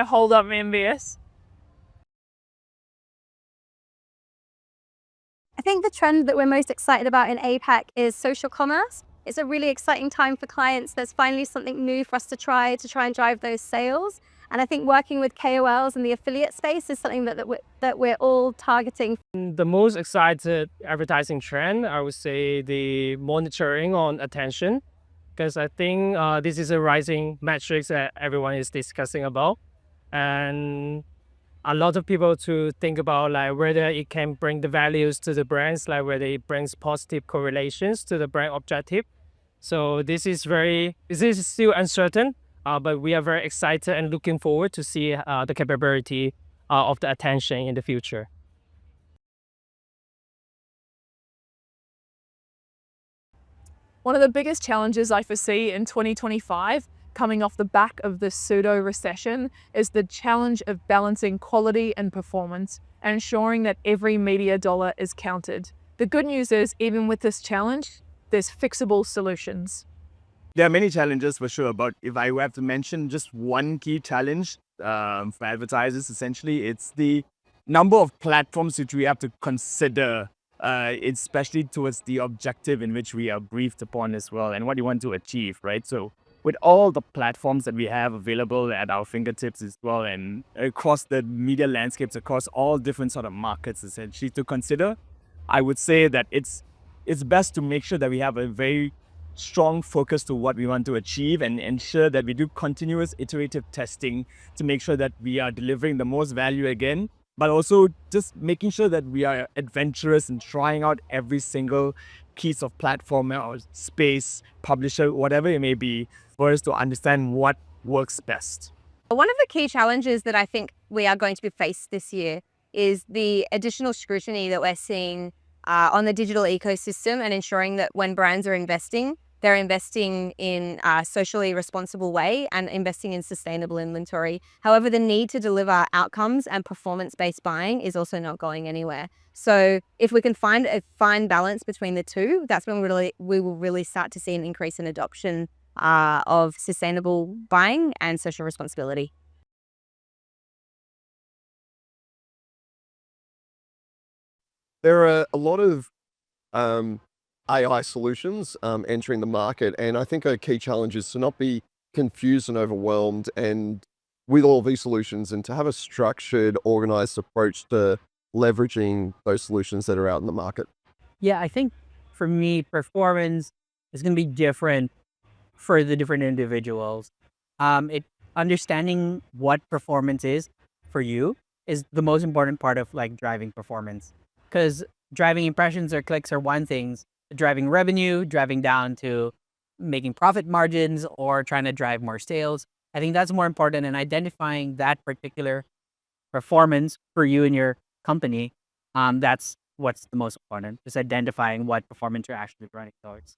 so hold up envious. I think the trend that we're most excited about in APAC is social commerce. It's a really exciting time for clients. There's finally something new for us to try and drive those sales. And I think working with KOLs in the affiliate space is something that we're all targeting. The most excited advertising trend, I would say the monitoring on attention, because I think this is a rising metrics that everyone is discussing about. And a lot of people to think about like whether it can bring the values to the brands, like whether it brings positive correlations to the brand objective. So this is still uncertain, but we are very excited and looking forward to see the capability of the attention in the future. One of the biggest challenges I foresee in 2025, coming off the back of the pseudo recession, is the challenge of balancing quality and performance and ensuring that every media dollar is counted. The good news is, even with this challenge, there's fixable solutions. There are many challenges for sure, but if I have to mention just one key challenge for advertisers, essentially, it's the number of platforms which we have to consider, especially towards the objective in which we are briefed upon as well and what you want to achieve, right? So with all the platforms that we have available at our fingertips as well and across the media landscapes, across all different sort of markets essentially to consider, I would say that it's best to make sure that we have a very strong focus to what we want to achieve and ensure that we do continuous iterative testing to make sure that we are delivering the most value again, but also just making sure that we are adventurous and trying out every single piece of platform or space, publisher, whatever it may be, for us to understand what works best. One of the key challenges that I think we are going to be faced this year is the additional scrutiny that we're seeing on the digital ecosystem and ensuring that when brands are investing, they're investing in a socially responsible way and investing in sustainable inventory. However, the need to deliver outcomes and performance-based buying is also not going anywhere. So if we can find a fine balance between the two, that's when we will really start to see an increase in adoption of sustainable buying and social responsibility. There are a lot of AI solutions entering the market, and I think a key challenge is to not be confused and overwhelmed and with all these solutions and to have a structured, organized approach to leveraging those solutions that are out in the market. Yeah, I think for me, performance is going to be different for the different individuals. Understanding what performance is for you is the most important part of like driving performance, because driving impressions or clicks are one thing. Driving revenue, driving down to making profit margins or trying to drive more sales. I think that's more important, and identifying that particular performance for you and your company. That's what's the most important, is identifying what performance you're actually running towards.